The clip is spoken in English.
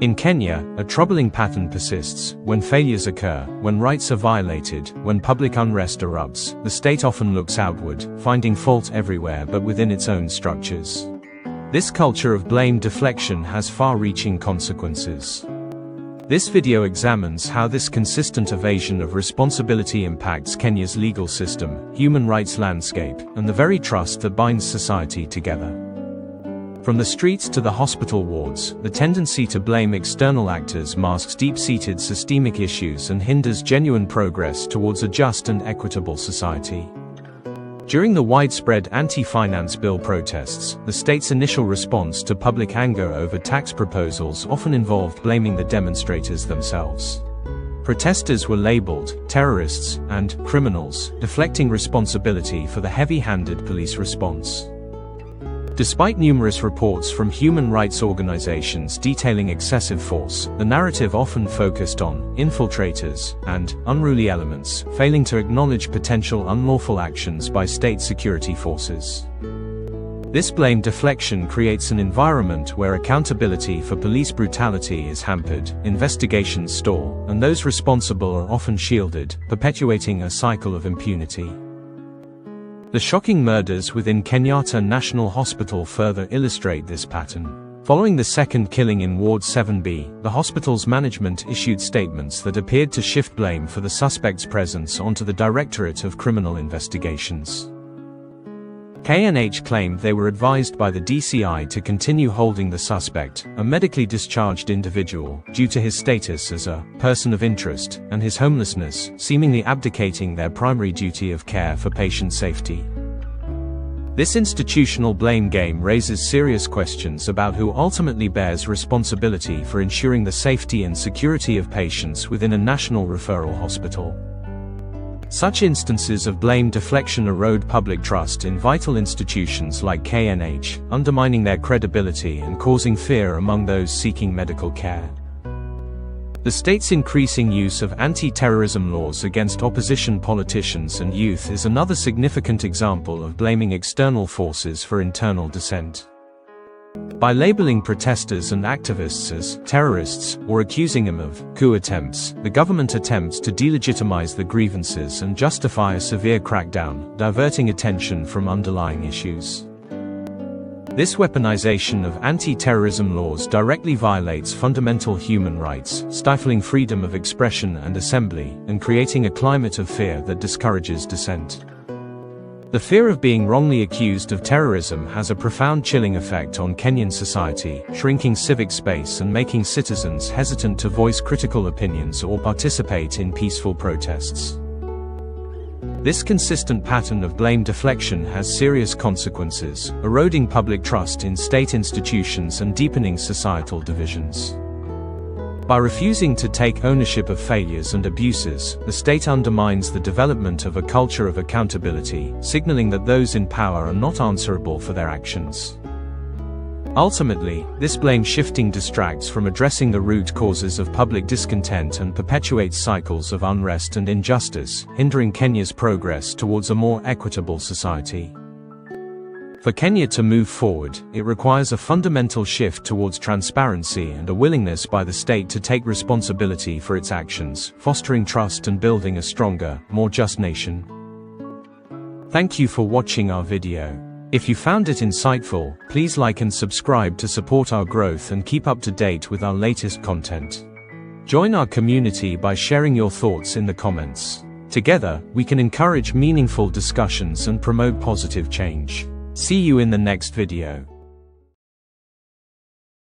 In Kenya, a troubling pattern persists. When failures occur, when rights are violated, when public unrest erupts, the state often looks outward, finding fault everywhere but within its own structures. This culture of blame deflection has far-reaching consequences. This video examines how this consistent evasion of responsibility impacts Kenya's legal system, human rights landscape, and the very trust that binds society together. From the streets to the hospital wards, the tendency to blame external actors masks deep-seated systemic issues and hinders genuine progress towards a just and equitable society. During the widespread anti-finance bill protests, the state's initial response to public anger over tax proposals often involved blaming the demonstrators themselves. Protesters were labeled terrorists and criminals, deflecting responsibility for the heavy-handed police response. Despite numerous reports from human rights organizations detailing excessive force, the narrative often focused on infiltrators and unruly elements, failing to acknowledge potential unlawful actions by state security forces. This blame deflection creates an environment where accountability for police brutality is hampered, investigations stall, and those responsible are often shielded, perpetuating a cycle of impunity. The shocking murders within Kenyatta National Hospital further illustrate this pattern. Following the second killing in Ward 7B, the hospital's management issued statements that appeared to shift blame for the suspect's presence onto the Directorate of Criminal Investigations. KNH claimed they were advised by the DCI to continue holding the suspect, a medically discharged individual, due to his status as a person of interest, and his homelessness, seemingly abdicating their primary duty of care for patient safety. This institutional blame game raises serious questions about who ultimately bears responsibility for ensuring the safety and security of patients within a national referral hospital. Such instances of blame deflection erode public trust in vital institutions like KNH, undermining their credibility and causing fear among those seeking medical care. The state's increasing use of anti-terrorism laws against opposition politicians and youth is another significant example of blaming external forces for internal dissent. By labeling protesters and activists as terrorists, or accusing them of coup attempts, the government attempts to delegitimize the grievances and justify a severe crackdown, diverting attention from underlying issues. This weaponization of anti-terrorism laws directly violates fundamental human rights, stifling freedom of expression and assembly, and creating a climate of fear that discourages dissent. The fear of being wrongly accused of terrorism has a profound chilling effect on Kenyan society, shrinking civic space and making citizens hesitant to voice critical opinions or participate in peaceful protests. This consistent pattern of blame deflection has serious consequences, eroding public trust in state institutions and deepening societal divisions. By refusing to take ownership of failures and abuses, the state undermines the development of a culture of accountability, signaling that those in power are not answerable for their actions. Ultimately, this blame shifting distracts from addressing the root causes of public discontent and perpetuates cycles of unrest and injustice, hindering Kenya's progress towards a more equitable society. For Kenya to move forward, it requires a fundamental shift towards transparency and a willingness by the state to take responsibility for its actions, fostering trust and building a stronger, more just nation. Thank you for watching our video. If you found it insightful, please like and subscribe to support our growth and keep up to date with our latest content. Join our community by sharing your thoughts in the comments. Together, we can encourage meaningful discussions and promote positive change. See you in the next video.